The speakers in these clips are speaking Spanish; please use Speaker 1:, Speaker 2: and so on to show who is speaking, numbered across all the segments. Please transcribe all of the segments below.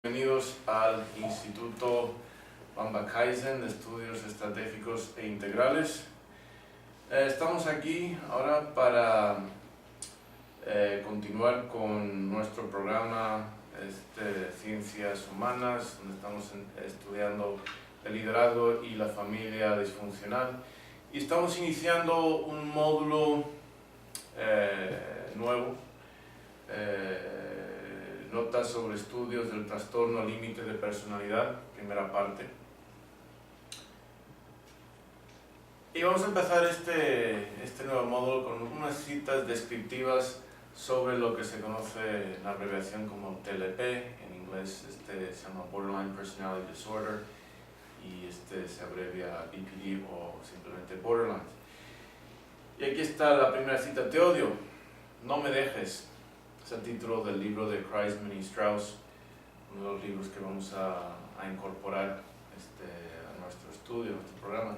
Speaker 1: Bienvenidos al Instituto Bamba Kaizen de Estudios Estratégicos e Integrales. Estamos aquí ahora para continuar con nuestro programa de Ciencias Humanas, donde estamos estudiando el liderazgo y la familia disfuncional. Y estamos iniciando un módulo nuevo, notas sobre estudios del trastorno límite de personalidad, primera parte. Y vamos a empezar este nuevo módulo con unas citas descriptivas sobre lo que se conoce en la abreviación como TLP, en inglés se llama Borderline Personality Disorder y se abrevia BPD o simplemente Borderline. Y aquí está la primera cita: te odio, no me dejes. Es el título del libro de Kreisman y Strauss, uno de los libros que vamos a incorporar a nuestro estudio, a nuestro programa.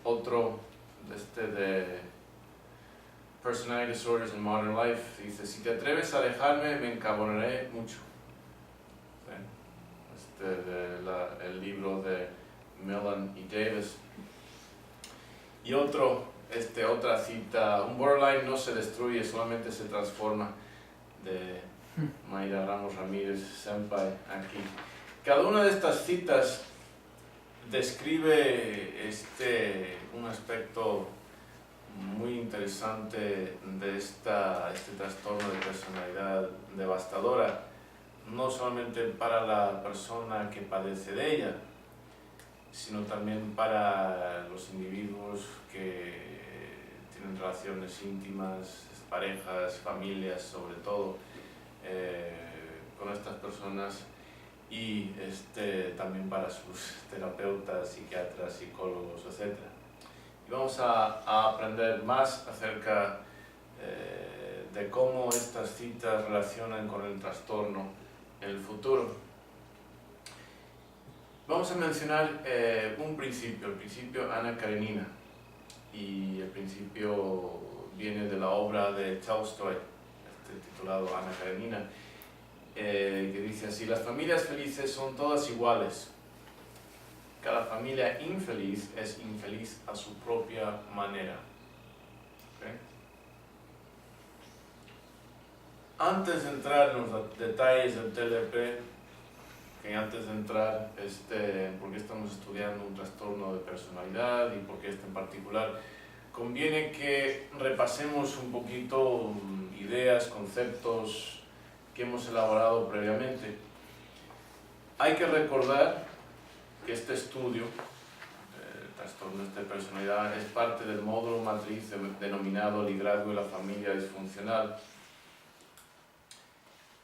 Speaker 1: Otro de Personality Disorders in Modern Life dice: si te atreves a dejarme, me encabronaré mucho. ¿Sí? El libro de Millen y Davis. Y otra cita: un borderline no se destruye, solamente se transforma, de Mayra Ramos Ramírez Senpai aquí. Cada una de estas citas describe un aspecto muy interesante de este trastorno de personalidad devastadora, no solamente para la persona que padece de ella, sino también para los individuos que tienen relaciones íntimas, parejas, familias, sobre todo, con estas personas, y también para sus terapeutas, psiquiatras, psicólogos, etc. Y vamos a aprender más acerca de cómo estas citas relacionan con el trastorno en el futuro. Vamos a mencionar un principio, el principio Anna Karenina, y el principio viene de la obra de Tolstoy, titulado Anna Karenina, que dice así: las familias felices son todas iguales, cada familia infeliz es infeliz a su propia manera. ¿Okay? Antes de entrar en los detalles del TLP, que antes de entrar por qué estamos estudiando un trastorno de personalidad y por qué en particular, conviene que repasemos un poquito ideas, conceptos que hemos elaborado previamente. Hay que recordar que este estudio, el trastorno de personalidad, es parte del módulo matriz denominado Liderazgo y la familia disfuncional.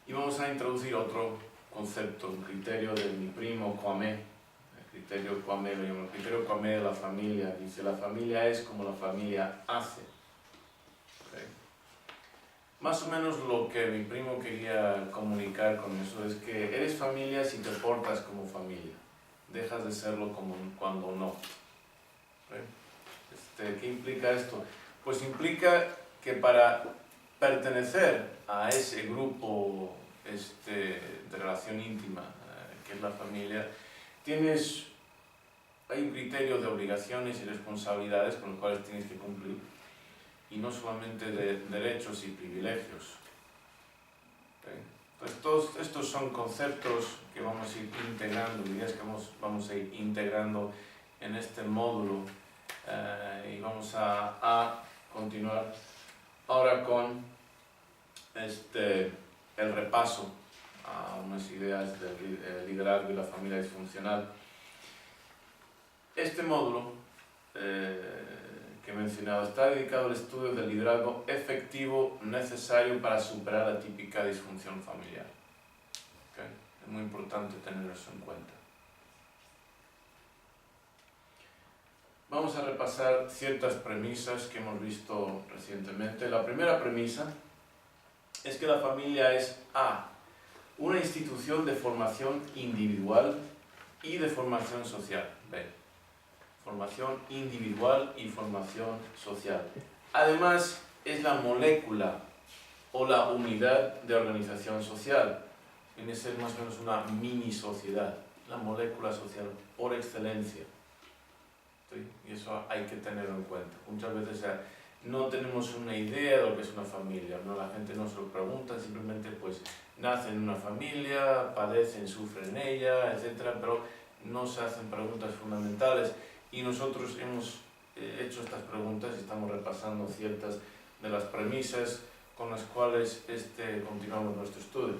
Speaker 1: Y vamos a introducir otro concepto, un criterio de mi primo Kwame. El criterio Kwame lo llamo el criterio Kwame de la familia. Dice: la familia es como la familia hace. ¿Okay? Más o menos lo que mi primo quería comunicar con eso es que eres familia si te portas como familia, dejas de serlo cuando no. ¿Okay? ¿Qué implica esto? Pues implica que para pertenecer a ese grupo de relación íntima, que es la familia, hay un criterio de obligaciones y responsabilidades con los cuales tienes que cumplir, y no solamente de derechos y privilegios. ¿Okay? Entonces, todos estos son conceptos que vamos a ir integrando, ideas que vamos a ir integrando en este módulo, y vamos a continuar ahora con el repaso a unas ideas del liderazgo y la familia disfuncional. Este módulo que he mencionado está dedicado al estudio del liderazgo efectivo necesario para superar la típica disfunción familiar. ¿Okay? Es muy importante tener eso en cuenta. Vamos a repasar ciertas premisas que hemos visto recientemente. La primera premisa es que la familia es A, una institución de formación individual y de formación social. B, formación individual y formación social. Además, es la molécula o la unidad de organización social. viene a ser más o menos una mini sociedad, la molécula social por excelencia. ¿Sí? Y eso hay que tenerlo en cuenta. Muchas veces no tenemos una idea de lo que es una familia, ¿no? La gente no se lo pregunta, simplemente pues nacen en una familia, padecen, sufren en ella, etc. Pero no se hacen preguntas fundamentales y nosotros hemos hecho estas preguntas y estamos repasando ciertas de las premisas con las cuales continuamos nuestro estudio.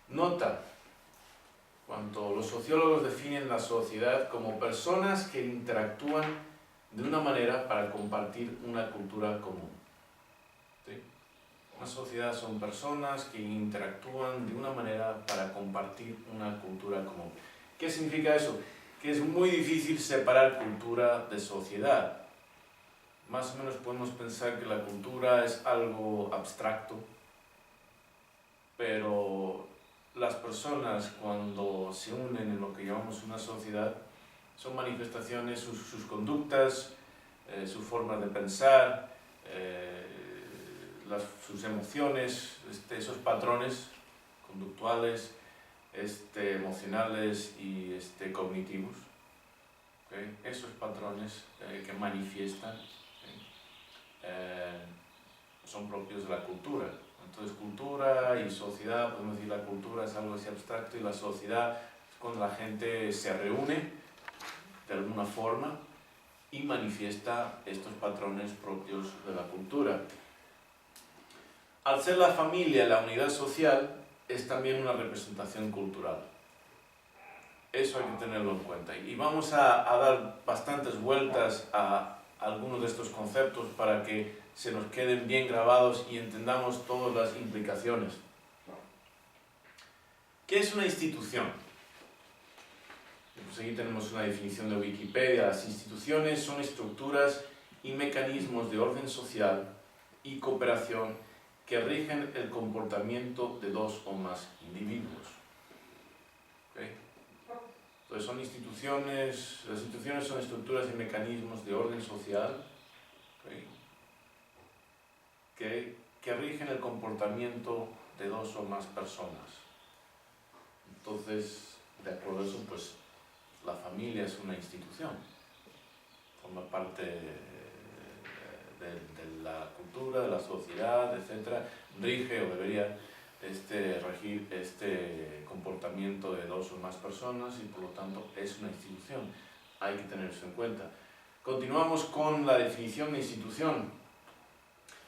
Speaker 1: Nota, cuando los sociólogos definen la sociedad como personas que interactúan de una manera para compartir una cultura común. ¿Sí? Una sociedad son personas que interactúan de una manera para compartir una cultura común. ¿Qué significa eso? Que es muy difícil separar cultura de sociedad. Más o menos podemos pensar que la cultura es algo abstracto, pero las personas cuando se unen en lo que llamamos una sociedad son manifestaciones, sus conductas, sus formas de pensar, sus emociones, esos patrones conductuales, emocionales y cognitivos, ¿okay? Esos patrones que manifiestan son propios de la cultura. Entonces cultura y sociedad, podemos decir la cultura es algo así abstracto y la sociedad es cuando la gente se reúne de alguna forma y manifiesta estos patrones propios de la cultura. Al ser la familia la unidad social, es también una representación cultural. Eso hay que tenerlo en cuenta. Y vamos a dar bastantes vueltas a algunos de estos conceptos para que se nos queden bien grabados y entendamos todas las implicaciones. ¿Qué es una institución? Pues aquí tenemos una definición de Wikipedia. Las instituciones son estructuras y mecanismos de orden social y cooperación que rigen el comportamiento de dos o más individuos. ¿Okay? Entonces son instituciones, las instituciones son estructuras y mecanismos de orden social, ¿okay? que rigen el comportamiento de dos o más personas. Entonces, de acuerdo a eso, pues la familia es una institución, forma parte de la cultura, de la sociedad, etc. Rige o debería regir comportamiento de dos o más personas y por lo tanto es una institución. Hay que tener eso en cuenta. Continuamos con la definición de institución.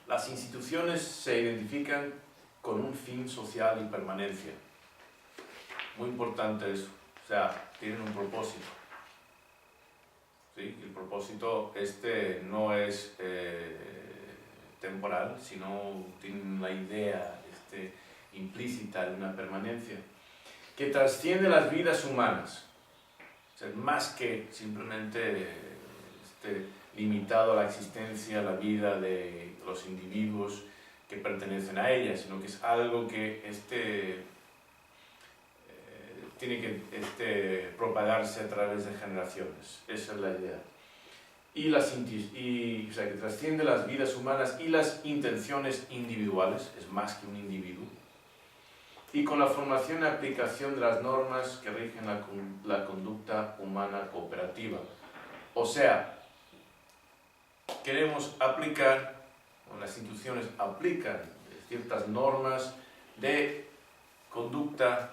Speaker 1: Las instituciones se identifican con un fin social y permanencia. Muy importante eso. O sea, tienen un propósito. ¿Sí? El propósito no es temporal, sino tiene una idea implícita de una permanencia que trasciende las vidas humanas. O sea, más que simplemente limitado a la existencia, a la vida de los individuos que pertenecen a ella, sino que es algo que tiene que propagarse a través de generaciones. Esa es la idea. O sea, que trasciende las vidas humanas y las intenciones individuales, es más que un individuo, y con la formación y aplicación de las normas que rigen la conducta humana cooperativa. O sea, queremos aplicar, o las instituciones aplican ciertas normas de conducta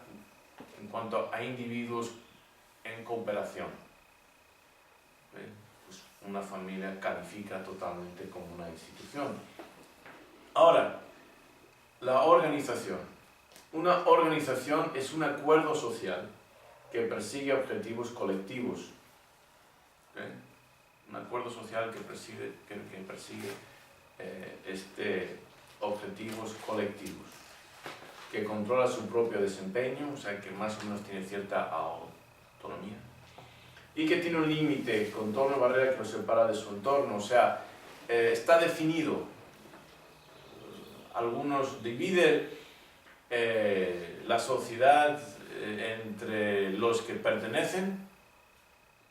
Speaker 1: en cuanto a individuos en cooperación. Pues una familia califica totalmente como una institución. Ahora, la organización. Una organización es un acuerdo social que persigue objetivos colectivos. ¿Okay? Un acuerdo social que persigue objetivos colectivos, que controla su propio desempeño, o sea que más o menos tiene cierta autonomía, y que tiene un límite, contorno, barrera que lo separa de su entorno, o sea, está definido. Algunos dividen la sociedad entre los que pertenecen,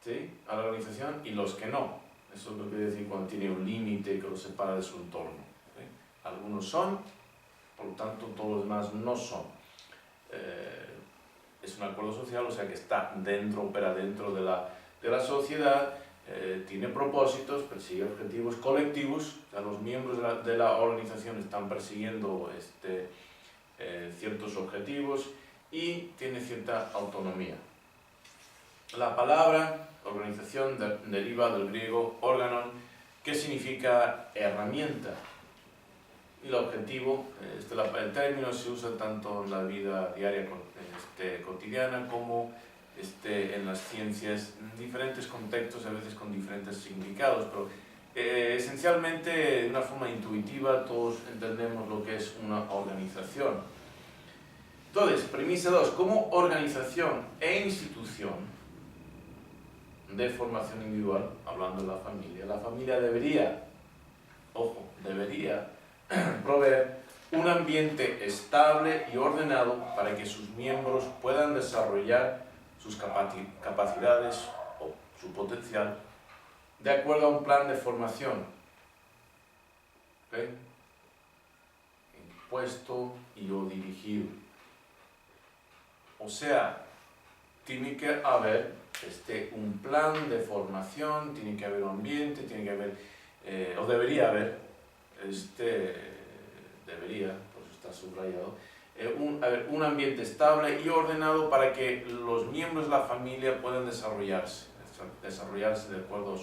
Speaker 1: ¿sí?, a la organización y los que no. Eso es lo que quiere decir cuando tiene un límite que lo separa de su entorno. ¿Sí? Algunos son, por lo tanto todos los demás no son. es un acuerdo social, o sea que está dentro, opera dentro de la sociedad, tiene propósitos, persigue objetivos colectivos, o sea, los miembros de la organización están persiguiendo ciertos objetivos y tiene cierta autonomía. La palabra organización deriva del griego organon, que significa herramienta. Y el objetivo, el término se usa tanto en la vida diaria cotidiana como en las ciencias, en diferentes contextos, a veces con diferentes significados, pero esencialmente, de una forma intuitiva, todos entendemos lo que es una organización. Entonces, premisa 2, como organización e institución de formación individual, hablando de la familia debería, ojo, debería proveer un ambiente estable y ordenado para que sus miembros puedan desarrollar sus capacidades o su potencial de acuerdo a un plan de formación, ¿okay? Impuesto y o dirigido. O sea, tiene que haber un plan de formación, tiene que haber un ambiente, tiene que haber, o debería haber, debería, por eso está subrayado, un ambiente estable y ordenado para que los miembros de la familia puedan desarrollarse de acuerdo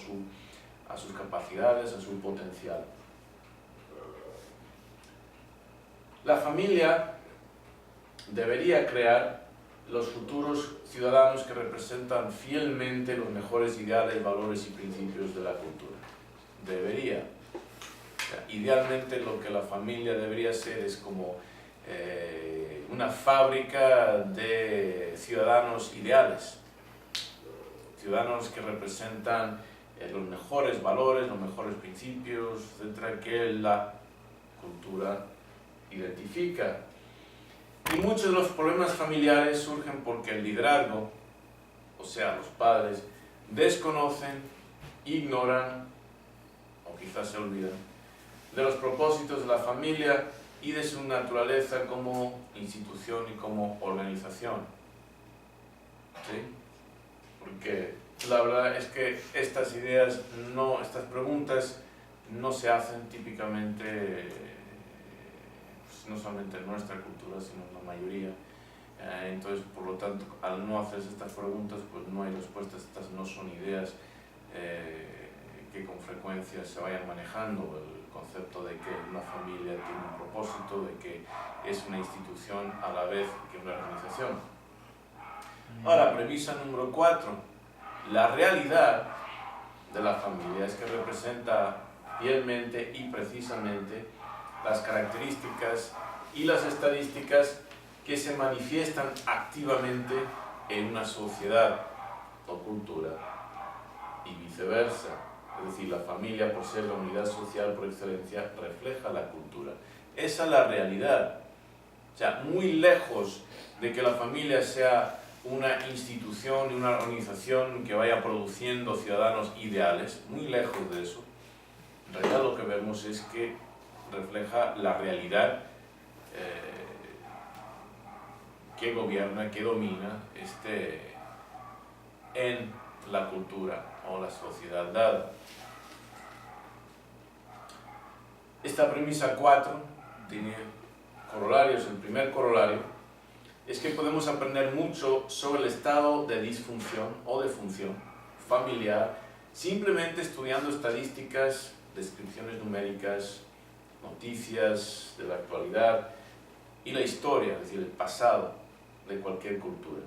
Speaker 1: a sus capacidades, a su potencial. La familia debería crear los futuros ciudadanos que representan fielmente los mejores ideales, valores y principios de la cultura. Debería. O sea, idealmente lo que la familia debería ser es como una fábrica de ciudadanos ideales. Ciudadanos que representan los mejores valores, los mejores principios, etcétera, que la cultura identifica. Y muchos de los problemas familiares surgen porque el liderazgo, o sea, los padres, desconocen, ignoran, o quizás se olvidan, de los propósitos de la familia y de su naturaleza como institución y como organización. ¿Sí? Porque la verdad es que estas preguntas no se hacen típicamente, no solamente en nuestra cultura, sino en la mayoría. Entonces, por lo tanto, al no hacerse estas preguntas, pues no hay respuestas. Estas no son ideas que con frecuencia se vayan manejando. El concepto de que una familia tiene un propósito, de que es una institución a la vez que una organización. Ahora, premisa número 4. La realidad de la familia es que representa fielmente y precisamente las características y las estadísticas que se manifiestan activamente en una sociedad o cultura y viceversa. Es decir, la familia, por ser la unidad social por excelencia, refleja la cultura. Esa es la realidad. O sea, muy lejos de que la familia sea una institución y una organización que vaya produciendo ciudadanos ideales, muy lejos de eso, en realidad lo que vemos es que refleja la realidad que gobierna, que domina en la cultura o la sociedad dada. Esta premisa 4 tiene corolarios. El primer corolario es que podemos aprender mucho sobre el estado de disfunción o de función familiar simplemente estudiando estadísticas, descripciones numéricas, noticias de la actualidad y la historia, es decir, el pasado de cualquier cultura.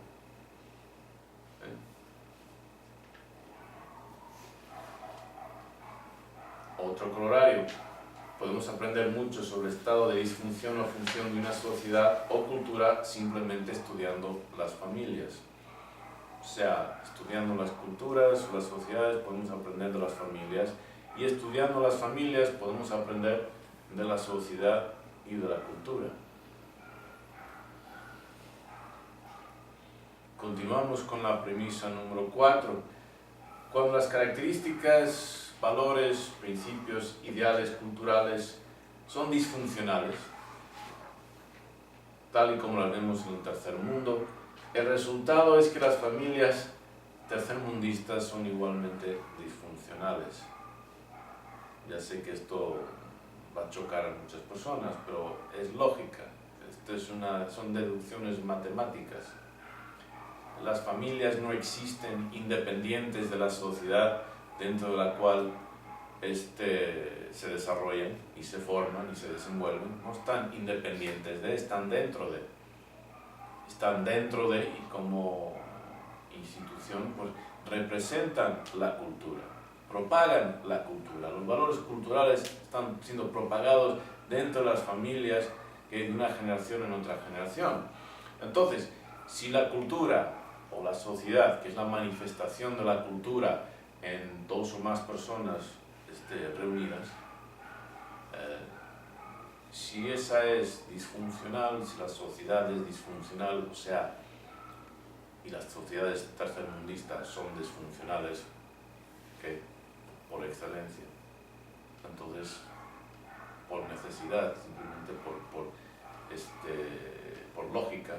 Speaker 1: Otro corolario. Podemos aprender mucho sobre el estado de disfunción o función de una sociedad o cultura simplemente estudiando las familias. O sea, estudiando las culturas o las sociedades podemos aprender de las familias, y estudiando las familias podemos aprender de la sociedad y de la cultura. Continuamos con la premisa número 4. Cuando las características, valores, principios, ideales culturales son disfuncionales, tal y como las vemos en el tercer mundo, el resultado es que las familias tercermundistas son igualmente disfuncionales. Ya sé que esto va a chocar a muchas personas, pero es lógica. Son deducciones matemáticas. Las familias no existen independientes de la sociedad dentro de la cual se desarrollan y se forman y se desenvuelven. No están independientes de, están dentro de. Están dentro de, y como institución pues representan la cultura, propagan la cultura. Los valores culturales están siendo propagados dentro de las familias de una generación en otra generación. Entonces, si la cultura o la sociedad, que es la manifestación de la cultura en dos o más personas reunidas, si esa es disfuncional, si la sociedad es disfuncional, o sea, y las sociedades tercermundistas son disfuncionales, ¿okay?, por excelencia, entonces, por necesidad, simplemente por lógica,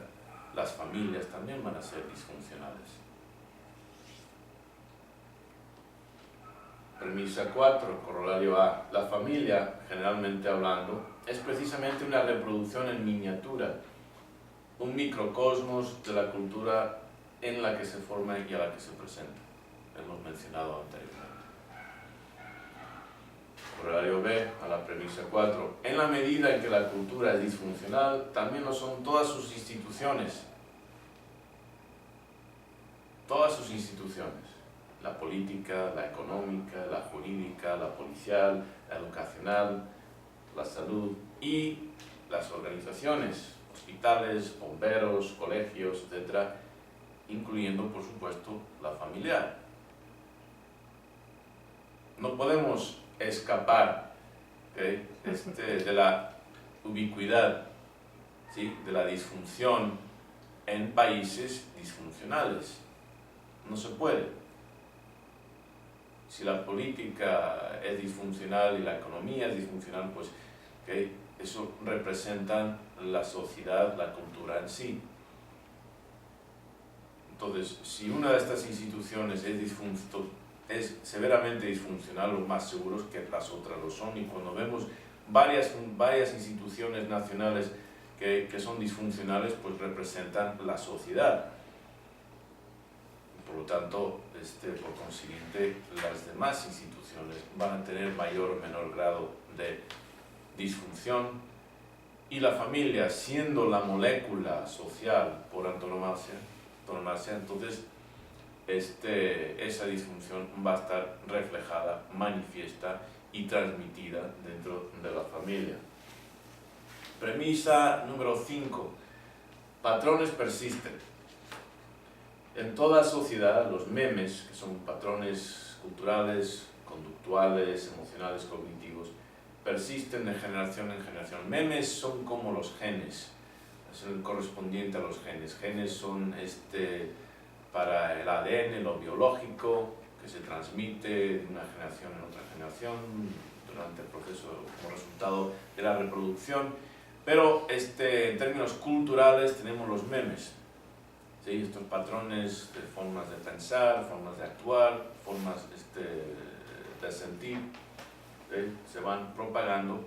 Speaker 1: las familias también van a ser disfuncionales. Premisa 4, corolario A. La familia, generalmente hablando, es precisamente una reproducción en miniatura, un microcosmos de la cultura en la que se forma y a la que se presenta. Hemos mencionado anteriormente. Corolario B, a la premisa 4. En la medida en que la cultura es disfuncional, también lo son todas sus instituciones. Todas sus instituciones. La política, la económica, la jurídica, la policial, la educacional, la salud y las organizaciones, hospitales, bomberos, colegios, etc., incluyendo, por supuesto, la familiar. No podemos escapar de la ubicuidad, ¿sí?, de la disfunción en países disfuncionales. No se puede. Si la política es disfuncional y la economía es disfuncional, pues eso representa la sociedad, la cultura en sí. Entonces, si una de estas instituciones es severamente disfuncional, lo más seguro es que las otras lo son. Y cuando vemos varias instituciones nacionales que son disfuncionales, pues representan la sociedad. Por lo tanto, por consiguiente, las demás instituciones van a tener mayor o menor grado de disfunción, y la familia, siendo la molécula social por antonomasia, entonces esa disfunción va a estar reflejada, manifiesta y transmitida dentro de la familia. Premisa número 5. Patrones persisten. En toda sociedad, los memes, que son patrones culturales, conductuales, emocionales, cognitivos, persisten de generación en generación. Memes son como los genes, es el correspondiente a los genes. Genes son para el ADN, lo biológico, que se transmite de una generación en otra generación durante el proceso como resultado de la reproducción. Pero en términos culturales tenemos los memes. ¿Sí? Estos patrones de formas de pensar, formas de actuar, formas de sentir, ¿sí?, se van propagando,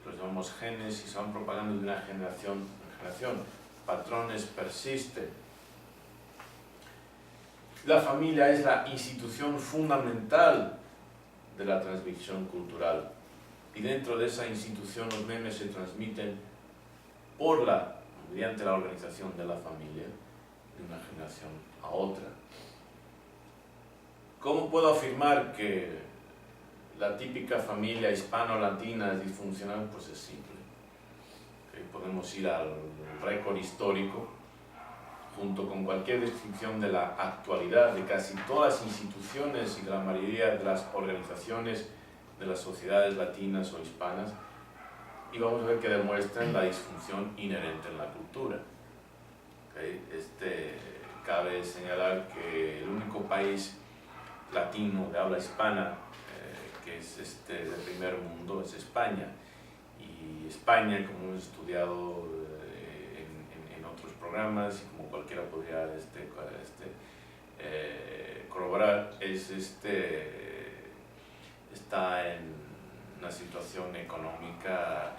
Speaker 1: los llamamos genes, y se van propagando de una generación en generación. Patrones persisten. La familia es la institución fundamental de la transmisión cultural, y dentro de esa institución los memes se transmiten mediante la organización de la familia, de una generación a otra. ¿Cómo puedo afirmar que la típica familia hispano-latina es disfuncional? Pues es simple. Podemos ir al récord histórico, junto con cualquier descripción de la actualidad de casi todas las instituciones y de la mayoría de las organizaciones de las sociedades latinas o hispanas, y vamos a ver que demuestran la disfunción inherente en la cultura. Cabe señalar que el único país latino de habla hispana que es de primer mundo es España, y España, como hemos estudiado programas, y como cualquiera podría corroborar, está en una situación económica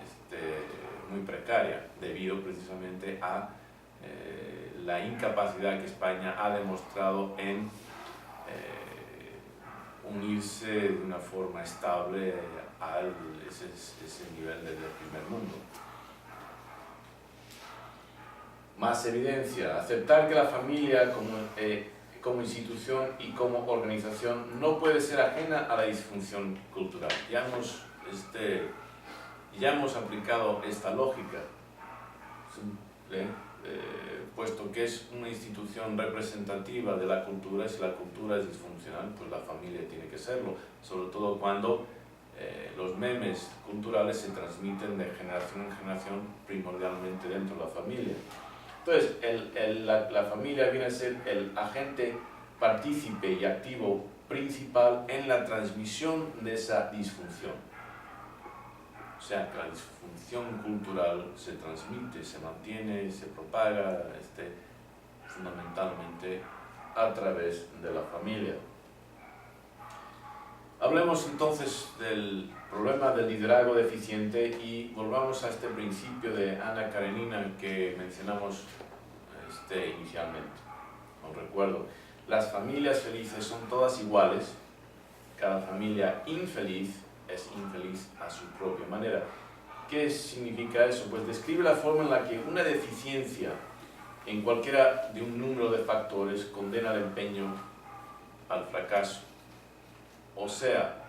Speaker 1: muy precaria, debido precisamente a la incapacidad que España ha demostrado en unirse de una forma estable a ese nivel del primer mundo. Más evidencia: aceptar que la familia como institución y como organización no puede ser ajena a la disfunción cultural. Ya hemos aplicado esta lógica, puesto que es una institución representativa de la cultura. Si la cultura es disfuncional, pues la familia tiene que serlo, sobre todo cuando los memes culturales se transmiten de generación en generación, primordialmente dentro de la familia. Entonces, la familia viene a ser el agente partícipe y activo principal en la transmisión de esa disfunción. O sea, que la disfunción cultural se transmite, se mantiene, se propaga fundamentalmente a través de la familia. Hablemos entonces del problema del liderazgo deficiente y volvamos a este principio de Ana Karenina que mencionamos inicialmente. Os recuerdo, las familias felices son todas iguales, cada familia infeliz es infeliz a su propia manera. ¿Qué significa eso? Pues describe la forma en la que una deficiencia en cualquiera de un número de factores condena el empeño al fracaso. O sea,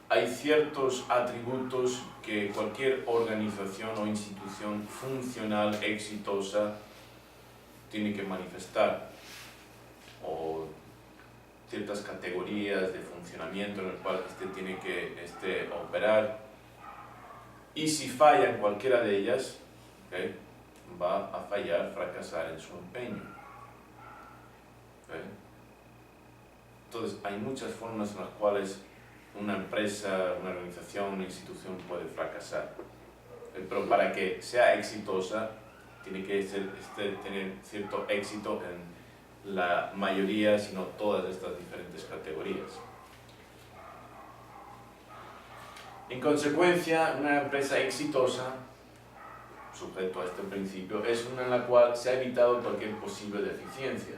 Speaker 1: hay ciertos atributos que cualquier organización o institución funcional exitosa tiene que manifestar, o ciertas categorías de funcionamiento en el cual tiene que operar, y si falla en cualquiera de ellas, va a fallar, fracasar en su empeño. Entonces, hay muchas formas en las cuales una empresa, una organización, una institución puede fracasar. Pero para que sea exitosa, tiene que tener cierto éxito en la mayoría, si no todas estas diferentes categorías. En consecuencia, una empresa exitosa, sujeto a este principio, es una en la cual se ha evitado cualquier posible deficiencia.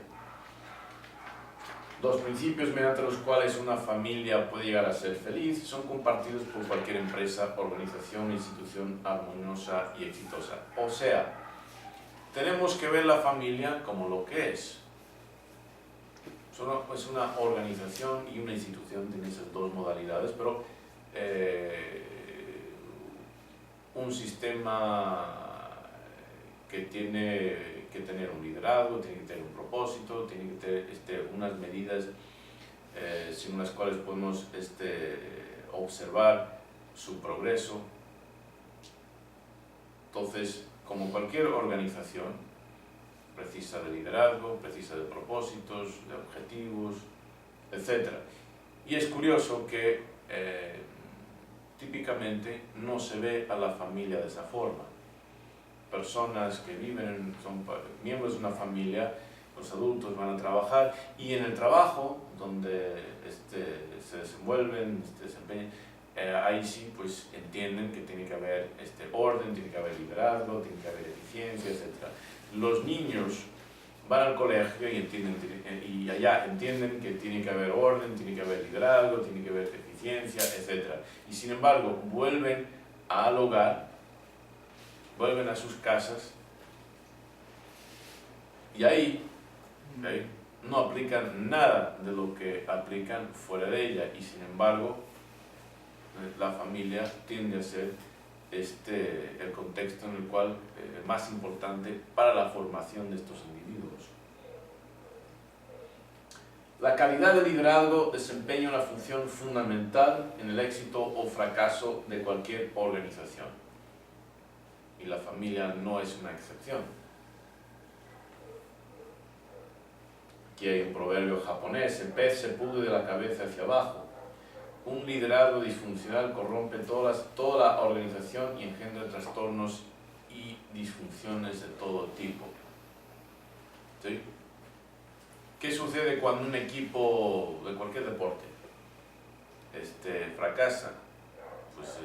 Speaker 1: Los principios mediante los cuales una familia puede llegar a ser feliz son compartidos por cualquier empresa, organización, institución armoniosa y exitosa. O sea, tenemos que ver la familia como lo que es. Es una organización y una institución, tiene esas dos modalidades, pero un sistema que tiene que tener un liderazgo, tiene que tener un propósito, tiene que tener unas medidas sin las cuales podemos observar su progreso. Entonces, como cualquier organización, precisa de liderazgo, precisa de propósitos, de objetivos, etc. Y es curioso que típicamente no se ve a la familia de esa forma. Personas que son miembros de una familia, los adultos van a trabajar, y en el trabajo donde se desenvuelven, desempeñan, ahí sí pues entienden que tiene que haber orden, tiene que haber liderazgo, tiene que haber eficiencia, etc. Los niños van al colegio y allá entienden que tiene que haber orden, tiene que haber liderazgo, tiene que haber eficiencia, etc. Y sin embargo vuelven al hogar, vuelven a sus casas, y ahí no aplican nada de lo que aplican fuera de ella, y sin embargo la familia tiende a ser el contexto en el cual es más importante para la formación de estos individuos. La calidad de liderazgo desempeña una función fundamental en el éxito o fracaso de cualquier organización, y la familia no es una excepción. Aquí hay un proverbio japonés: el pez se pudre de la cabeza hacia abajo. Un liderazgo disfuncional corrompe toda la organización y engendra trastornos y disfunciones de todo tipo. ¿sí? ¿Qué sucede cuando un equipo de cualquier deporte fracasa? Pues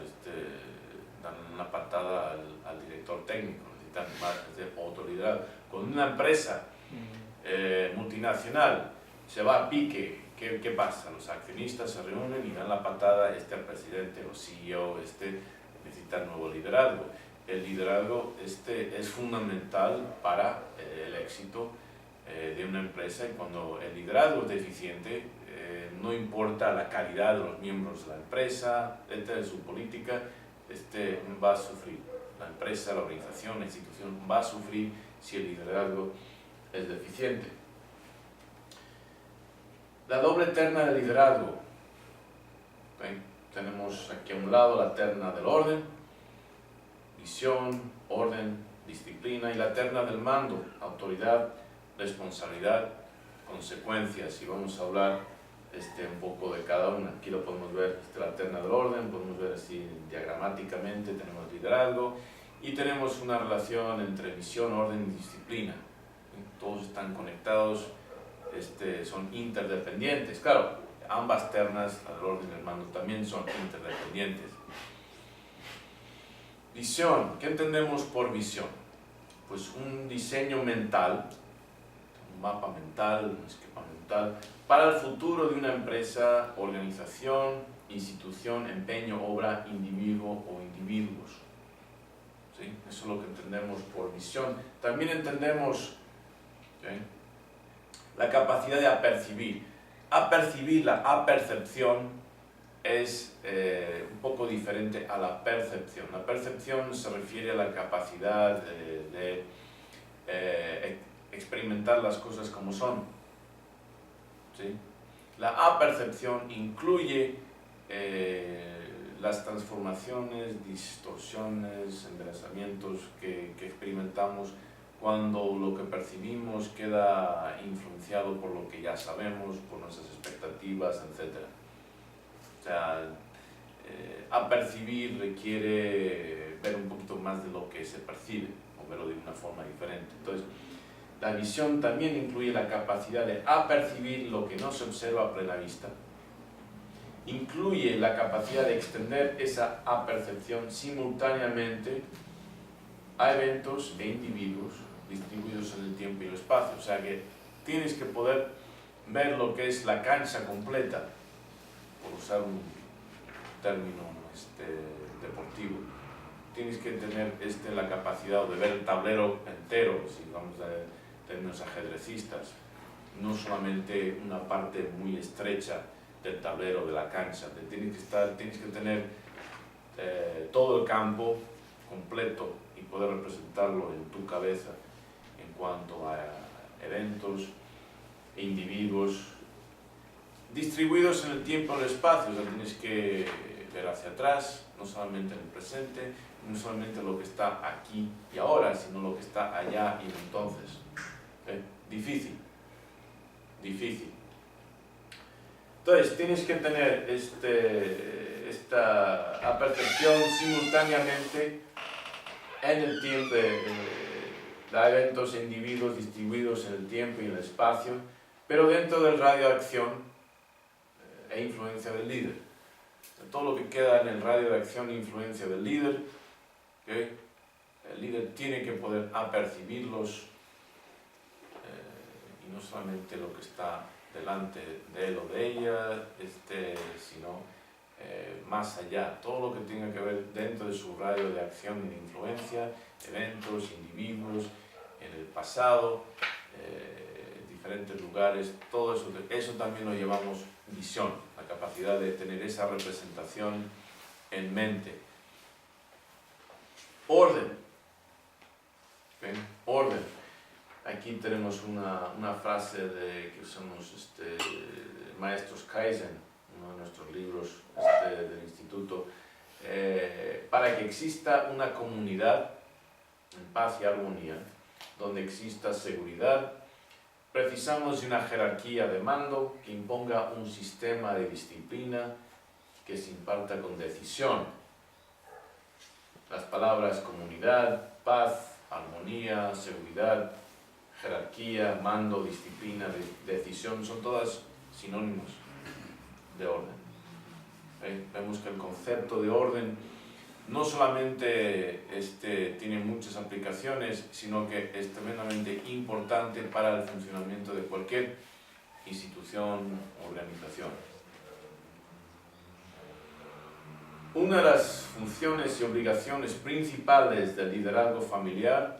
Speaker 1: dan una patada al director técnico, necesitan más autoridad. Cuando una empresa multinacional se va a pique, ¿qué pasa? Los accionistas se reúnen y dan la patada al presidente, los CEO, necesitan nuevo liderazgo. El liderazgo es fundamental para el éxito de una empresa, y cuando el liderazgo es deficiente, no importa la calidad de los miembros de la empresa, de su política, va a sufrir. La empresa, la organización, la institución va a sufrir si el liderazgo es deficiente. La doble terna del liderazgo. ¿Okay? Tenemos aquí a un lado la terna del orden, visión, orden, disciplina, y la terna del mando, autoridad, responsabilidad, consecuencias. Y vamos a hablar un poco de cada una. Aquí lo podemos ver, la terna del orden, podemos ver así diagramáticamente, tenemos liderazgo y tenemos una relación entre visión, orden y disciplina. Todos están conectados, son interdependientes. Claro, ambas ternas, el orden y el mando, también son interdependientes. Visión. ¿Qué entendemos por visión? Pues un diseño mental, un mapa mental, un esquema mental, para el futuro de una empresa, organización, institución, empeño, obra, individuo o individuos. ¿Sí? Eso es lo que entendemos por visión. También entendemos, ¿sí?, la capacidad de apercibir. Apercibir, la apercepción, es un poco diferente a la percepción. La percepción se refiere a la capacidad de experimentar las cosas como son. ¿Sí? La apercepción incluye las transformaciones, distorsiones, enderezamientos que experimentamos cuando lo que percibimos queda influenciado por lo que ya sabemos, por nuestras expectativas, etc. O sea, apercibir requiere ver un poquito más de lo que se percibe, o verlo de una forma diferente. Entonces, la visión también incluye la capacidad de apercibir lo que no se observa a plena vista. Incluye la capacidad de extender esa apercepción simultáneamente a eventos e individuos distribuidos en el tiempo y el espacio. O sea que tienes que poder ver lo que es la cancha completa, por usar un término deportivo. Tienes que tener la capacidad de ver el tablero entero, si vamos a términos ajedrecistas, no solamente una parte muy estrecha del tablero de la cancha. Tienes que tener todo el campo completo y poder representarlo en tu cabeza en cuanto a eventos e individuos distribuidos en el tiempo y el espacio. O sea, tienes que ver hacia atrás, no solamente en el presente, no solamente lo que está aquí y ahora, sino lo que está allá y entonces. Difícil. Entonces, tienes que tener esta apercepción simultáneamente en el tiempo de eventos e individuos distribuidos en el tiempo y en el espacio, pero dentro del radio de acción e influencia del líder. Todo lo que queda en el radio de acción e influencia del líder, ¿okay? El líder tiene que poder apercibirlos, y no solamente lo que está delante de él o de ella, sino más allá, todo lo que tenga que ver dentro de su radio de acción y de influencia, eventos, individuos, en el pasado, diferentes lugares, todo eso también lo llamamos visión, la capacidad de tener esa representación en mente. Orden. ¿Okay? Orden. Aquí tenemos una frase que usamos maestros Kaizen, uno de nuestros libros del instituto. Para que exista una comunidad en paz y armonía, donde exista seguridad, precisamos de una jerarquía de mando que imponga un sistema de disciplina que se imparta con decisión. Las palabras comunidad, paz, armonía, seguridad, jerarquía, mando, disciplina, decisión, son todas sinónimos de orden. Vemos que el concepto de orden no solamente tiene muchas aplicaciones, sino que es tremendamente importante para el funcionamiento de cualquier institución o organización. Una de las funciones y obligaciones principales del liderazgo familiar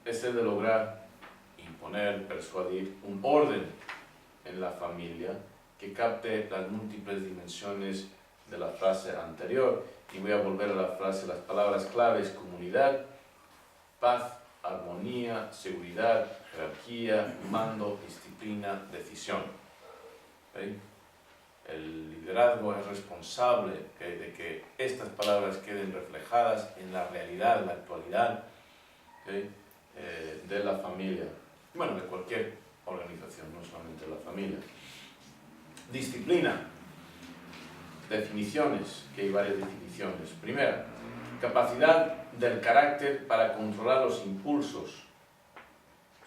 Speaker 1: es el de lograr imponer, persuadir un orden en la familia que capte las múltiples dimensiones de la frase anterior. Y voy a volver a la frase, las palabras claves: comunidad, paz, armonía, seguridad, jerarquía, mando, disciplina, decisión. ¿Okay? El liderazgo es responsable de que estas palabras queden reflejadas en la realidad, en la actualidad, ¿okay? De la familia. Bueno, de cualquier organización, no solamente de la familia. Disciplina. Definiciones, que hay varias definiciones. Primera, capacidad del carácter para controlar los impulsos,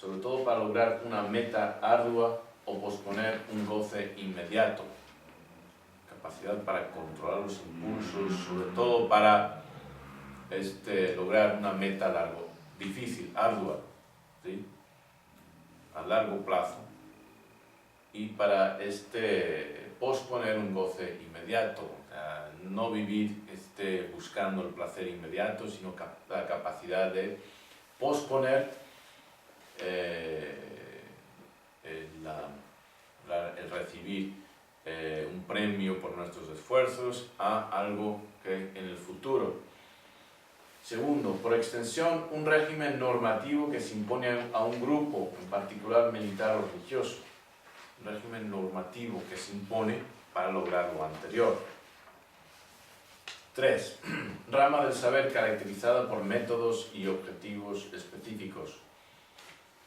Speaker 1: sobre todo para lograr una meta ardua o posponer un goce inmediato. Capacidad para controlar los impulsos, sobre todo para lograr una meta difícil, ardua, ¿sí? A largo plazo, y para posponer un goce inmediato, no vivir buscando el placer inmediato, sino la capacidad de posponer el recibir un premio por nuestros esfuerzos a algo que en el futuro. Segundo, por extensión, un régimen normativo que se impone a un grupo, en particular militar o religioso. Un régimen normativo que se impone para lograr lo anterior. 3. Rama del saber caracterizada por métodos y objetivos específicos.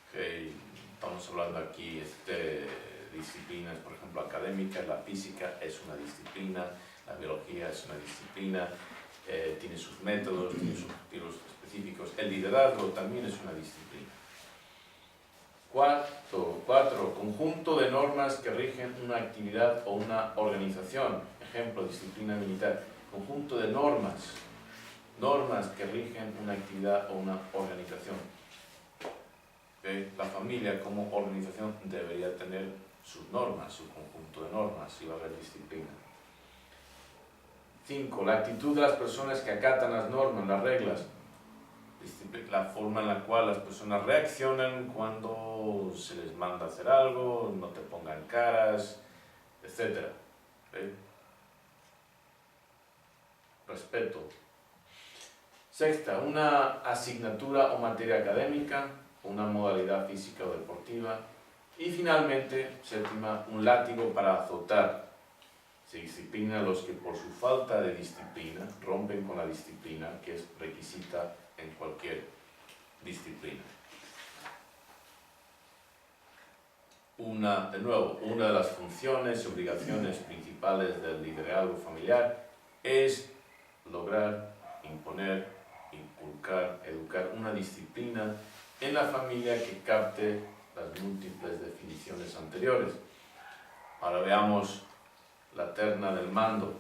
Speaker 1: Okay. Estamos hablando aquí de disciplinas, por ejemplo, académicas. La física es una disciplina, la biología es una disciplina, tiene sus métodos, tiene sus objetivos específicos. El liderazgo también es una disciplina. 4. Conjunto de normas que rigen una actividad o una organización. Ejemplo, disciplina militar. Conjunto de normas que rigen una actividad o una organización. ¿Okay? La familia como organización debería tener sus normas, su conjunto de normas, y va a haber disciplina. 5. La actitud de las personas que acatan las normas, las reglas. La forma en la cual las personas reaccionan cuando se les manda a hacer algo, no te pongan caras, etc. ¿Okay? Respeto. 6. Una asignatura o materia académica, una modalidad física o deportiva. Y finalmente, 7. Un látigo para azotar. Se disciplina a los que por su falta de disciplina rompen con la disciplina que es requisita en cualquier disciplina. De nuevo, una de las funciones y obligaciones principales del liderazgo familiar es lograr, imponer, inculcar, educar una disciplina en la familia que capte las múltiples definiciones anteriores. Ahora veamos la terna del mando: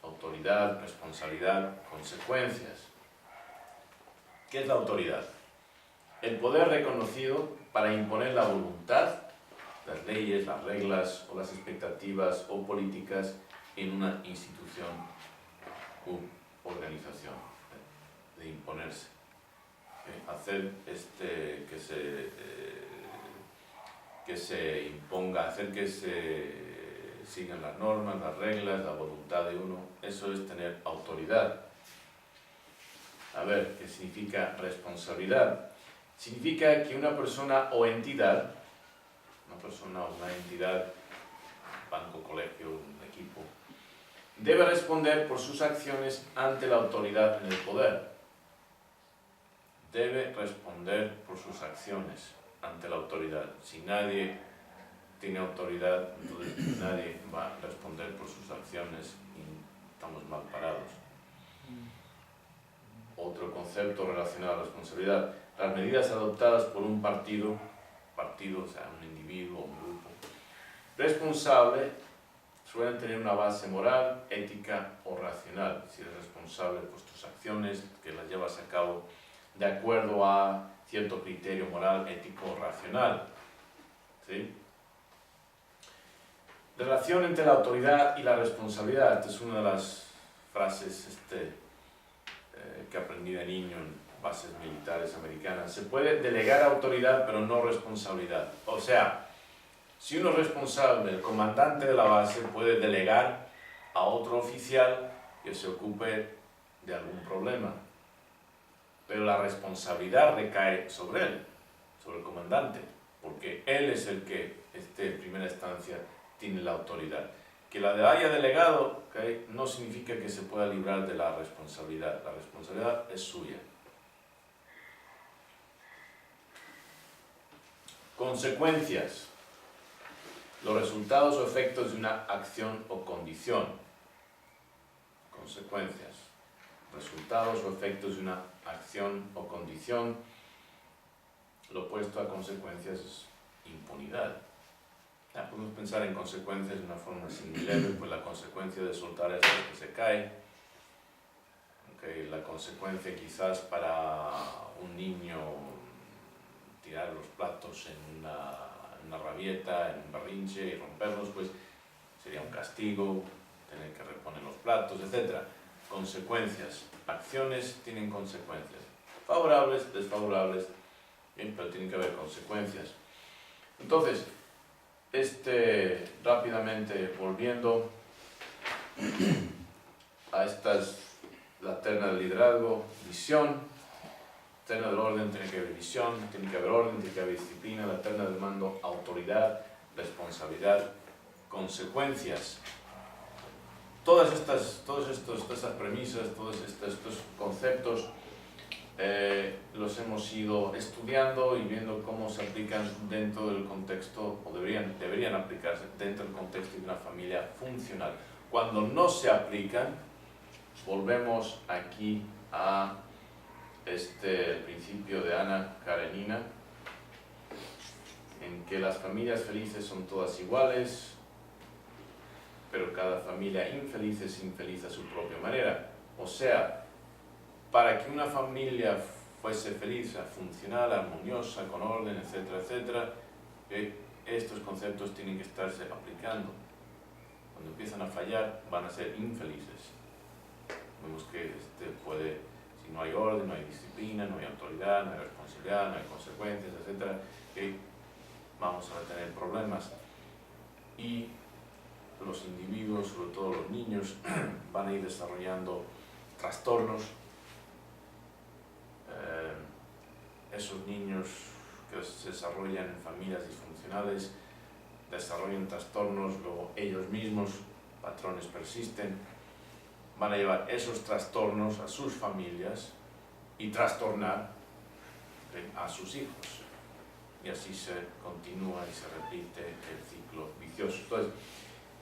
Speaker 1: autoridad, responsabilidad, consecuencias. ¿Qué es la autoridad? El poder reconocido para imponer la voluntad, las leyes, las reglas o las expectativas o políticas en una institución u organización, de imponerse. Hacer que se imponga, hacer que se sigan las normas, las reglas, la voluntad de uno. Eso es tener autoridad. A ver, ¿qué significa responsabilidad? Significa que una persona o entidad, una entidad, banco, colegio, un equipo, debe responder por sus acciones ante la autoridad en el poder. Debe responder por sus acciones ante la autoridad. Si nadie tiene autoridad, entonces nadie va a responder por sus acciones y estamos mal parados. Otro concepto relacionado a la responsabilidad: Las medidas adoptadas por un partido, o sea, un individuo o un grupo, responsable, suelen tener una base moral, ética o racional. Si eres responsable por tus acciones, que las llevas a cabo de acuerdo a cierto criterio moral, ético o racional. ¿Sí? Relación entre la autoridad y la responsabilidad. Esta es una de las frases que aprendí de niño en bases militares americanas. Se puede delegar autoridad, pero no responsabilidad. O sea, si uno es responsable, el comandante de la base puede delegar a otro oficial que se ocupe de algún problema. Pero la responsabilidad recae sobre él, sobre el comandante, porque él es el que, en primera instancia, tiene la autoridad. Que la haya delegado, ¿okay?, no significa que se pueda librar de la responsabilidad. La responsabilidad es suya. Consecuencias. Los resultados o efectos de una acción o condición. Consecuencias. Resultados o efectos de una acción o condición. Lo opuesto a consecuencias es impunidad. Ya, podemos pensar en consecuencias de una forma así muy leve, pues la consecuencia de soltar esto es que se cae. Okay, la consecuencia quizás para un niño tirar los platos en una rabieta, en un berrinche y romperlos, pues sería un castigo, tener que reponer los platos, etc. Consecuencias. Acciones tienen consecuencias. Favorables, desfavorables, bien, pero tienen que haber consecuencias. Entonces, rápidamente volviendo a la terna del liderazgo, visión, terna del orden, tiene que haber visión, tiene que haber orden, tiene que haber disciplina, la terna del mando, autoridad, responsabilidad, consecuencias. Todas estas premisas, todos estos conceptos los hemos ido estudiando y viendo cómo se aplican dentro del contexto, o deberían aplicarse dentro del contexto de una familia funcional. Cuando no se aplican, volvemos aquí a el principio de Ana Karenina, en que las familias felices son todas iguales, pero cada familia infeliz es infeliz a su propia manera. O sea, para que una familia fuese feliz, funcional, armoniosa, con orden, etcétera, etcétera, estos conceptos tienen que estarse aplicando. Cuando empiezan a fallar, van a ser infelices. Vemos que si no hay orden, no hay disciplina, no hay autoridad, no hay responsabilidad, no hay consecuencias, etcétera, vamos a tener problemas. Y los individuos, sobre todo los niños, van a ir desarrollando trastornos. Esos niños que se desarrollan en familias disfuncionales desarrollan trastornos, luego ellos mismos, patrones persisten, van a llevar esos trastornos a sus familias y trastornar a sus hijos. Y así se continúa y se repite el ciclo vicioso. Entonces,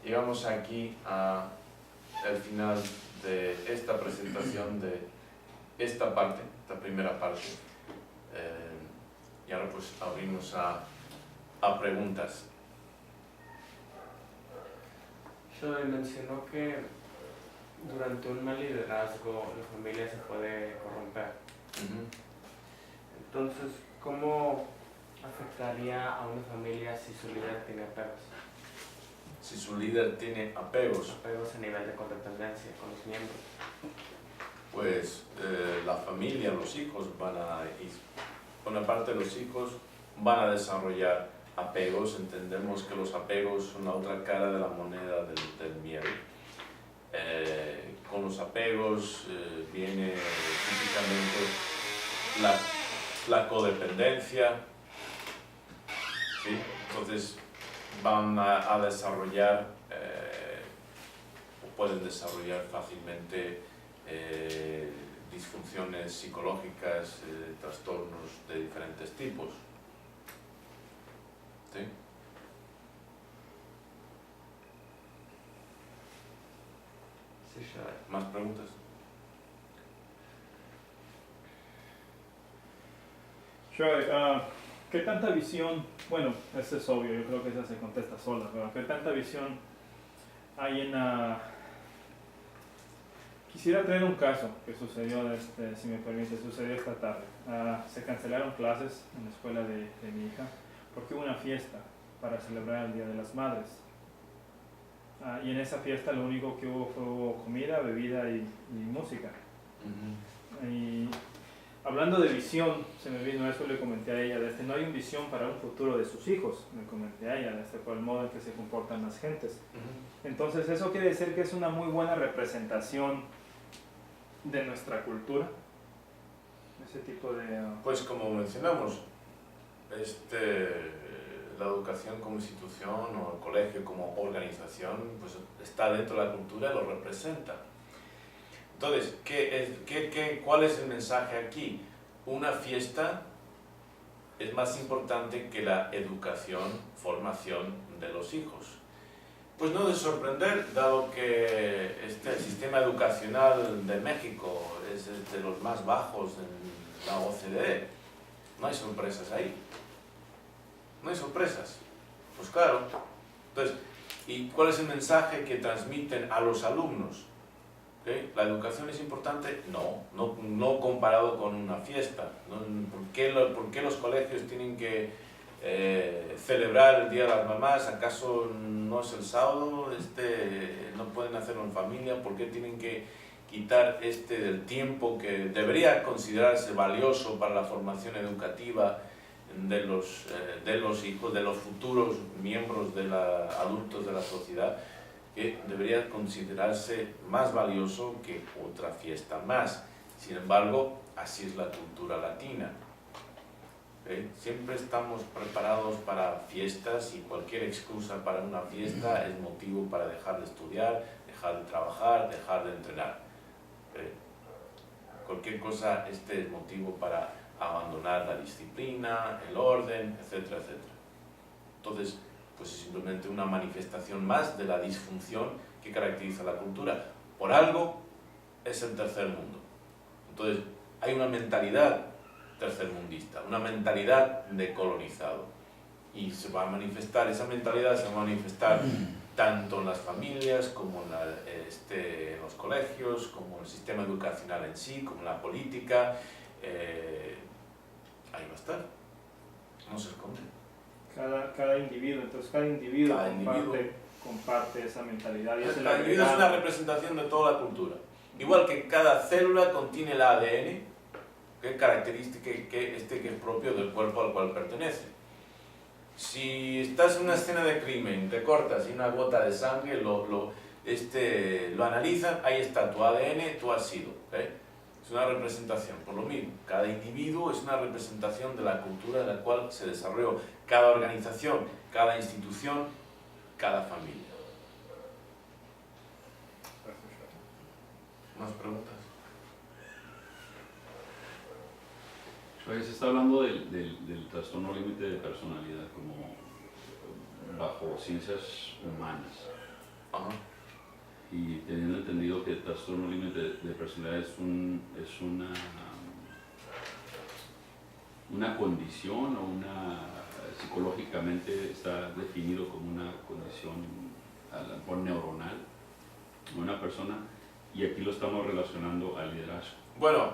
Speaker 1: llegamos aquí al final de esta presentación de esta primera parte. Y ahora pues abrimos a preguntas.
Speaker 2: Shoy mencionó que durante un mal liderazgo la familia se puede corromper. Entonces, ¿cómo afectaría a una familia si su líder tiene apegos?
Speaker 1: Si su líder tiene apegos.
Speaker 2: Apegos a nivel de codependencia con los miembros.
Speaker 1: Pues la familia, los hijos una parte de los hijos van a desarrollar apegos. Entendemos que los apegos son la otra cara de la moneda del miedo. Con los apegos viene típicamente la codependencia, ¿sí? Entonces van a desarrollar o pueden desarrollar fácilmente disfunciones psicológicas, trastornos de diferentes tipos. ¿Sí?
Speaker 2: Sí, Shoy.
Speaker 1: ¿Más preguntas?
Speaker 3: Sure, ¿qué tanta visión, bueno, eso es obvio, yo creo que esa se contesta sola, pero ¿qué tanta visión hay en Quisiera traer un caso que sucedió, si me permite, sucedió esta tarde. Se cancelaron clases en la escuela de mi hija porque hubo una fiesta para celebrar el Día de las Madres. Y en esa fiesta lo único que hubo comida, bebida y música. Y hablando de visión, se me vino eso, le comenté a ella, no hay una visión para un futuro de sus hijos, le comenté a ella, por el modo en que se comportan las gentes. Entonces eso quiere decir que es una muy buena representación de nuestra cultura, ese tipo de...
Speaker 1: Pues como mencionamos, la educación como institución o el colegio como organización pues está dentro de la cultura y lo representa. Entonces, ¿cuál es el mensaje aquí? Una fiesta es más importante que la educación, formación de los hijos. Pues no de sorprender, dado que el sistema educacional de México es de los más bajos en la OCDE. No hay sorpresas ahí. No hay sorpresas. Pues claro. Entonces, ¿y cuál es el mensaje que transmiten a los alumnos? ¿Okay? ¿La educación es importante? No comparado con una fiesta. ¿Por qué los colegios tienen que celebrar el Día de las Mamás? ¿Acaso no es el sábado? ¿No pueden hacerlo en familia? ¿Por qué tienen que quitar del tiempo que debería considerarse valioso para la formación educativa de los hijos, de los futuros miembros adultos de la sociedad, que debería considerarse más valioso que otra fiesta más? Sin embargo, así es la cultura latina. Siempre estamos preparados para fiestas y cualquier excusa para una fiesta es motivo para dejar de estudiar, dejar de trabajar, dejar de entrenar. Cualquier cosa es motivo para abandonar la disciplina, el orden, etcétera, etcétera. Entonces, pues es simplemente una manifestación más de la disfunción que caracteriza la cultura. Por algo es el tercer mundo. Entonces, hay una mentalidad tercermundista, una mentalidad de colonizado, y esa mentalidad se va a manifestar tanto en las familias como en los colegios, como en el sistema educacional en sí, como en la política. Ahí va a estar, no se esconde.
Speaker 3: Cada individuo, entonces cada individuo comparte esa mentalidad.
Speaker 1: Cada individuo es una representación de toda la cultura. Igual que cada célula contiene el ADN, que característica que es propio del cuerpo al cual pertenece. Si estás en una escena de crimen, te cortas y una gota de sangre, lo analizan, ahí está tu ADN, tú has sido. Es una representación, por lo mismo. Cada individuo es una representación de la cultura en la cual se desarrolló cada organización, cada institución, cada familia. ¿Más preguntas?
Speaker 4: Se está hablando del trastorno límite de personalidad como bajo ciencias humanas.
Speaker 1: Ajá.
Speaker 4: Y teniendo entendido que el trastorno límite de personalidad es una condición psicológicamente está definido como una condición a lo mejor neuronal de una persona, y aquí lo estamos relacionando al liderazgo.
Speaker 1: Bueno,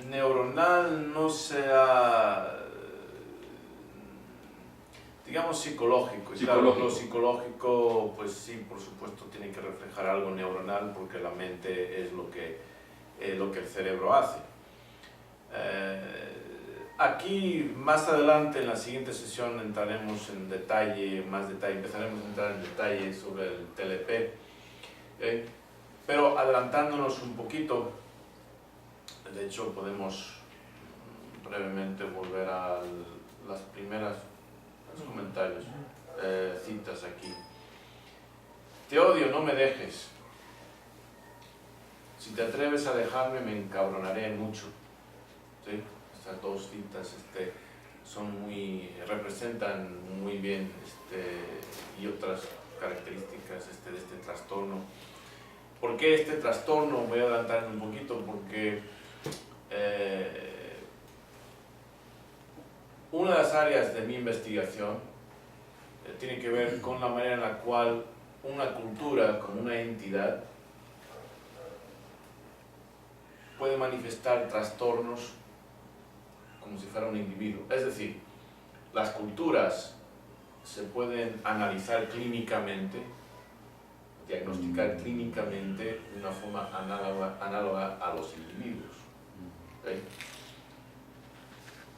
Speaker 1: neuronal no sea, digamos, psicológico. Claro, lo psicológico, pues sí, por supuesto, tiene que reflejar algo neuronal, porque la mente es lo que el cerebro hace. Aquí, más adelante, en la siguiente sesión, entraremos en detalle, empezaremos a entrar en detalle sobre el TLP. Pero adelantándonos un poquito, de hecho podemos brevemente volver a los comentarios, citas aquí. Te odio, no me dejes. Si te atreves a dejarme, me encabronaré mucho. ¿Sí? Estas dos citas representan muy bien y otras características de este trastorno. ¿Por qué este trastorno? Voy a adelantar un poquito, porque una de las áreas de mi investigación tiene que ver con la manera en la cual una cultura como una entidad puede manifestar trastornos como si fuera un individuo. Es decir, las culturas se pueden analizar clínicamente, diagnosticar clínicamente de una forma análoga a los individuos. ¿Okay?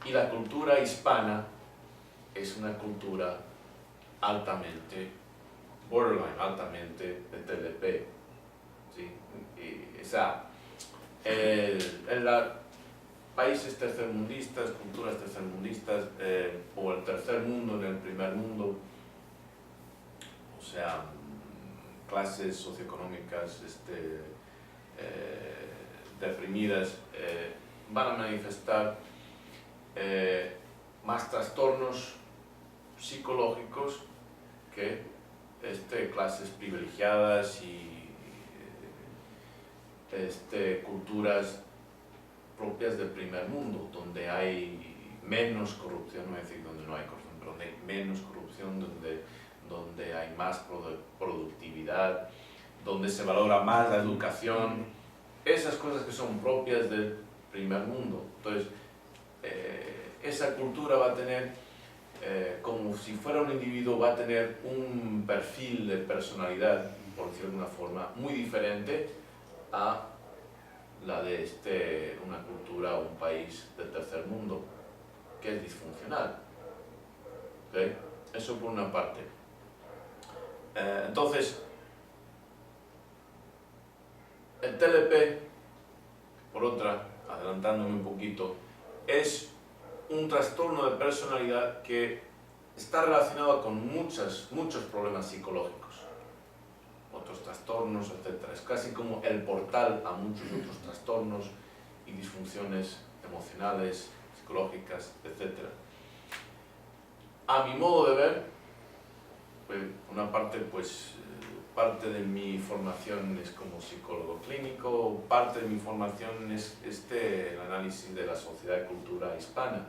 Speaker 1: Y la cultura hispana es una cultura altamente borderline, altamente de TLP. ¿Sí? O sea, en los países tercermundistas, culturas tercermundistas, o el tercer mundo en el primer mundo, o sea, clases socioeconómicas deprimidas, van a manifestar más trastornos psicológicos que clases privilegiadas y culturas propias del primer mundo, donde hay menos corrupción, no voy a decir donde no hay corrupción, pero donde hay menos corrupción, donde hay más productividad, donde se valora más la educación, esas cosas que son propias del primer mundo. Entonces, esa cultura va a tener, como si fuera un individuo, va a tener un perfil de personalidad, por decirlo de una forma, muy diferente a la de una cultura o un país del tercer mundo, que es disfuncional. ¿Okay? Eso por una parte. Entonces, el TLP, por otra, adelantándome un poquito, es un trastorno de personalidad que está relacionado con muchos problemas psicológicos, otros trastornos, etc. Es casi como el portal a muchos otros trastornos y disfunciones emocionales, psicológicas, etc. A mi modo de ver, pues, una parte, pues, parte de mi formación es como psicólogo clínico, parte de mi formación es el análisis de la sociedad y cultura hispana.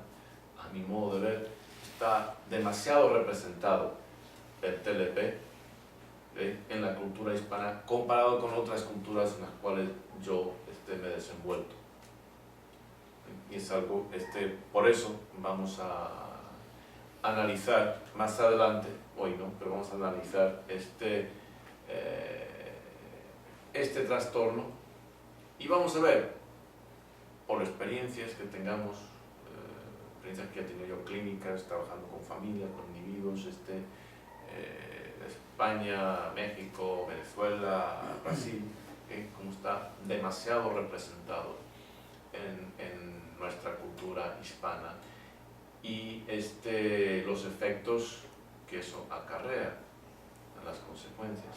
Speaker 1: A mi modo de ver, está demasiado representado el TLP en la cultura hispana comparado con otras culturas en las cuales yo me he desenvuelto. Y es algo, por eso vamos a analizar más adelante, hoy no, pero vamos a analizar este trastorno y vamos a ver, por experiencias que tengamos, experiencias que he tenido yo clínicas, trabajando con familias, con individuos, España, México, Venezuela, Brasil, como está demasiado representado en nuestra cultura hispana y los efectos que eso acarrea, las consecuencias.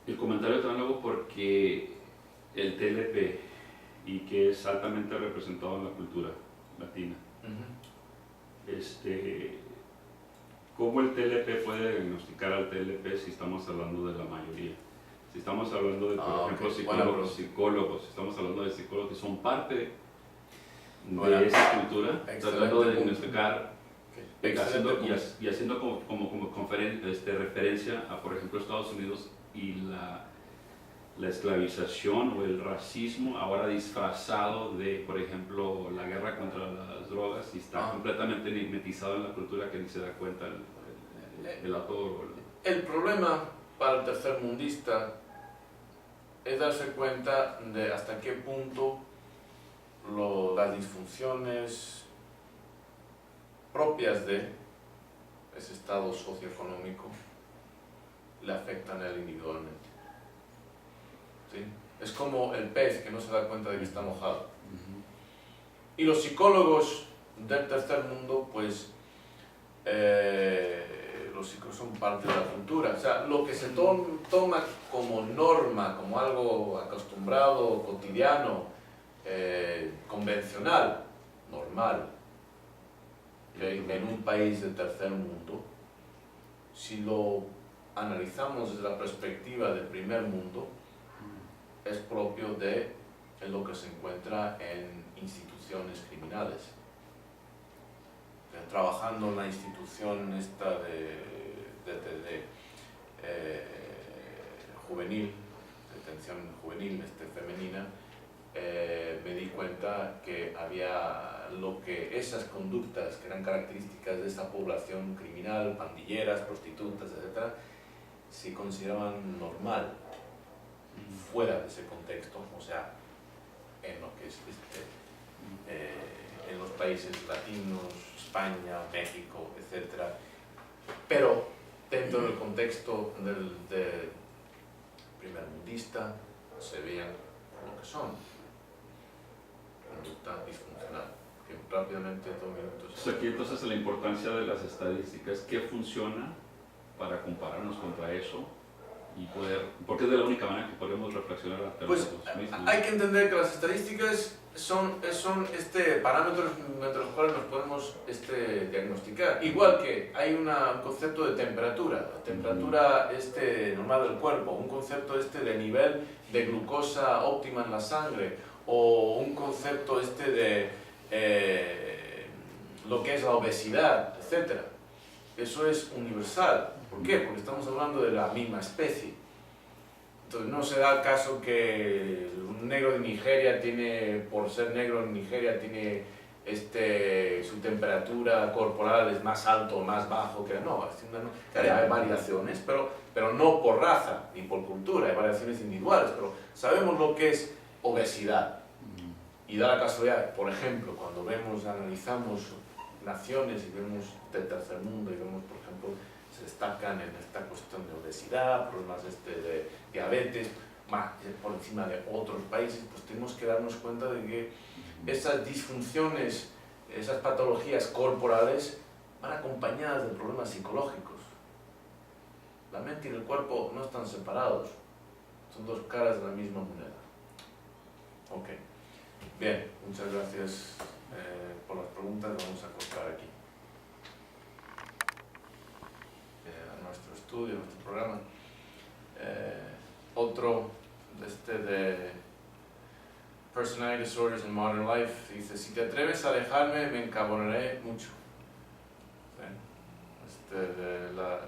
Speaker 4: El comentario te hago porque el TLP y que es altamente representado en la cultura latina. ¿Cómo el TLP puede diagnosticar al TLP si estamos hablando de la mayoría? Si estamos hablando de, por ejemplo, psicólogos, si estamos hablando de psicólogos que son parte de esa cultura, tratando de diagnosticar, y haciendo como referencia a, por ejemplo, Estados Unidos y la esclavización o el racismo ahora disfrazado de, por ejemplo, la guerra contra las drogas, y está completamente mimetizado en la cultura que ni se da cuenta el autor.
Speaker 1: El problema para el tercermundista es darse cuenta de hasta qué punto las disfunciones propias de ese estado socioeconómico le afectan a él individualmente. ¿Sí? Es como el pez que no se da cuenta de que está mojado. Y los psicólogos del tercer mundo, pues, los psicólogos son parte de la cultura. O sea, lo que se toma como norma, como algo acostumbrado, cotidiano, convencional, normal, en un país del tercer mundo, si lo analizamos desde la perspectiva del primer mundo, es propio de lo que se encuentra en instituciones criminales. trabajando en la institución esta de juvenil, detención juvenil femenina, me di cuenta que había esas conductas que eran características de esa población criminal, pandilleras, prostitutas, etc., se consideraban normal fuera de ese contexto, o sea, en lo que es en los países latinos, España, México, etc. Pero dentro del contexto del primermundista se veían lo que son, conducta disfuncional, que rápidamente en 2 minutos...
Speaker 4: Aquí entonces la importancia de las estadísticas, ¿qué funciona para compararnos contra eso? Y poder, porque es de la única manera que podemos reflexionar ante
Speaker 1: pues
Speaker 4: nosotros mismos.
Speaker 1: Hay que entender que las estadísticas son parámetros entre los cuales nos podemos diagnosticar. Igual que hay un concepto de temperatura, la temperatura normal del cuerpo, un concepto de nivel de glucosa óptima en la sangre, o un concepto de lo que es la obesidad, etc. Eso es universal. ¿Por qué? Porque estamos hablando de la misma especie. Entonces no se da el caso que un negro de Nigeria por ser negro en Nigeria, tiene su temperatura corporal es más alto o más bajo que no. Hay variaciones, pero no por raza ni por cultura, hay variaciones individuales, pero sabemos lo que es obesidad. Y da la casualidad, por ejemplo, cuando analizamos naciones y vemos del tercer mundo y vemos, por ejemplo, se destacan en esta cuestión de obesidad, problemas de diabetes, más por encima de otros países, pues tenemos que darnos cuenta de que esas disfunciones, esas patologías corporales van acompañadas de problemas psicológicos. La mente y el cuerpo no están separados, son dos caras de la misma moneda. Ok, bien, muchas gracias por las preguntas, vamos a cortar aquí. Nuestro estudio, nuestro programa. Otro de Personality Disorders in Modern Life dice: si te atreves a dejarme, me encabronaré mucho.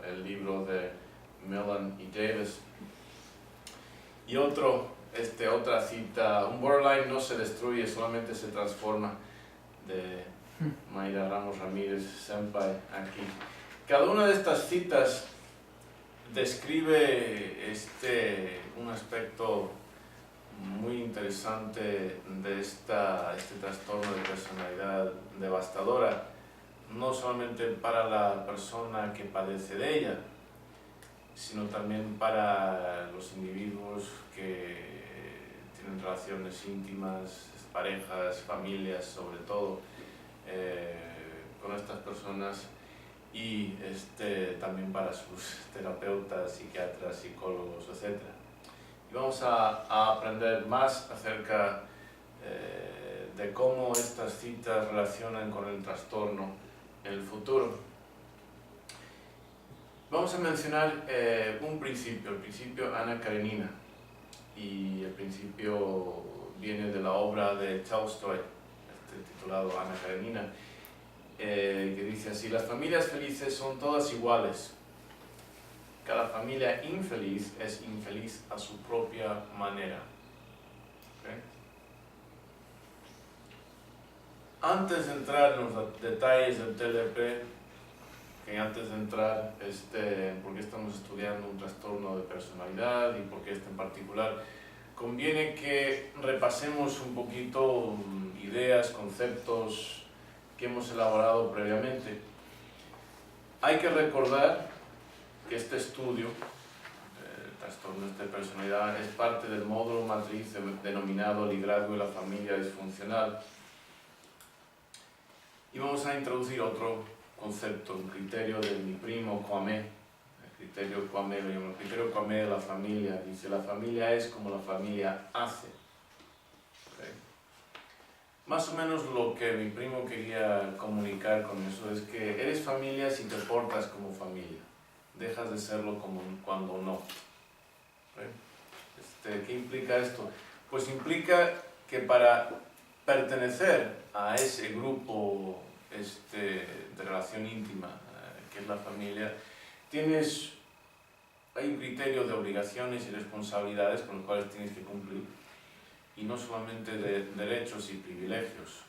Speaker 1: El libro de Mellon y Davis. Y otra cita: un borderline no se destruye, solamente se transforma, de Mayra Ramos Ramírez Senpai aquí. Cada una de estas citas describe un aspecto muy interesante de este trastorno de personalidad devastadora, no solamente para la persona que padece de ella, sino también para los individuos que tienen relaciones íntimas, parejas, familias, sobre todo, con estas personas, y también para sus terapeutas, psiquiatras, psicólogos, etc. Y vamos a aprender más acerca de cómo estas citas relacionan con el trastorno en el futuro. Vamos a mencionar un principio, el principio Ana Karenina, y el principio viene de la obra de Tolstoy, titulado Ana Karenina, que dice así: las familias felices son todas iguales. Cada familia infeliz es infeliz a su propia manera. ¿Okay? Antes de entrar en los detalles del TLP, que antes de entrar por qué estamos estudiando un trastorno de personalidad y por qué en particular, conviene que repasemos un poquito ideas, conceptos que hemos elaborado previamente. Hay que recordar que este estudio, el trastorno de personalidad, es parte del módulo matriz denominado Liderazgo de la familia disfuncional. Y vamos a introducir otro concepto, un criterio de mi primo Kwame, el criterio Kwame de la familia. Dice: la familia es como la familia hace. ¿Okay? Más o menos lo que mi primo quería comunicar con eso es que eres familia si te portas como familia, dejas de serlo cuando no. ¿Okay? ¿Qué implica esto? Pues implica que para pertenecer a ese grupo de relación íntima que es la familia, hay un criterio de obligaciones y responsabilidades con los cuales tienes que cumplir, y no solamente de derechos y privilegios.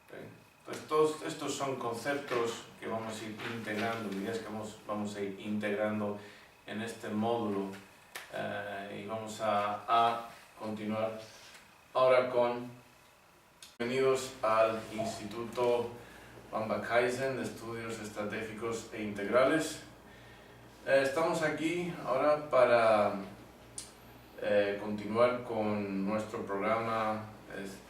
Speaker 1: ¿Okay? Entonces, todos estos son conceptos que vamos a ir integrando, ideas que vamos a ir integrando en este módulo, y vamos a continuar ahora con... Bienvenidos al Instituto Bamba Kaizen de Estudios Estratégicos e Integrales. Estamos aquí ahora para continuar con nuestro programa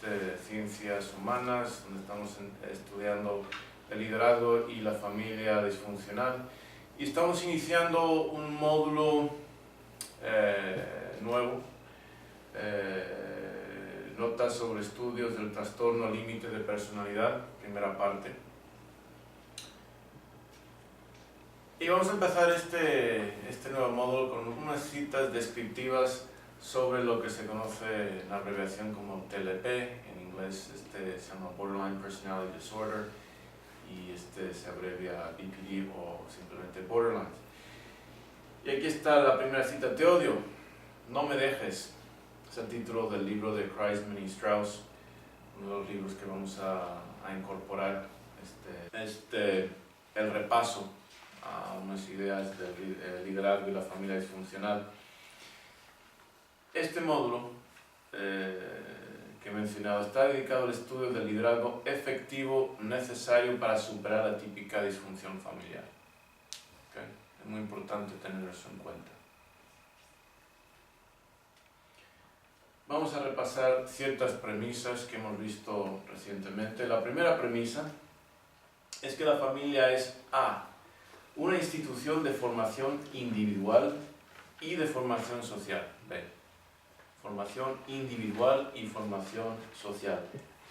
Speaker 1: de Ciencias Humanas, donde estamos estudiando el liderazgo y la familia disfuncional. Y estamos iniciando un módulo nuevo, notas sobre estudios del trastorno límite de personalidad, primera parte. Y vamos a empezar este nuevo módulo con unas citas descriptivas sobre lo que se conoce en la abreviación como TLP, en inglés se llama Borderline Personality Disorder, y se abrevia BPD o simplemente Borderline. Y aquí está la primera cita: te odio, no me dejes. Es el título del libro de Kreisman y Strauss, uno de los libros que vamos a incorporar, el repaso a unas ideas del liderazgo y la familia disfuncional. Este módulo que he mencionado está dedicado al estudio del liderazgo efectivo necesario para superar la típica disfunción familiar. ¿Okay? Es muy importante tener eso en cuenta. Vamos a repasar ciertas premisas que hemos visto recientemente. La primera premisa es que la familia es A, una institución de formación individual y de formación social. B, formación individual y formación social.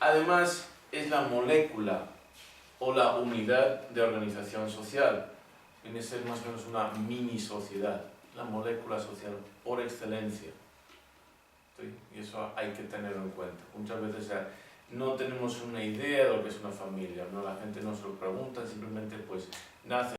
Speaker 1: Además, es la molécula o la unidad de organización social. Viene a ser más o menos una mini sociedad, la molécula social por excelencia. ¿Sí? Y eso hay que tenerlo en cuenta. Muchas veces no tenemos una idea de lo que es una familia, ¿no? La gente no se lo pregunta, simplemente pues nace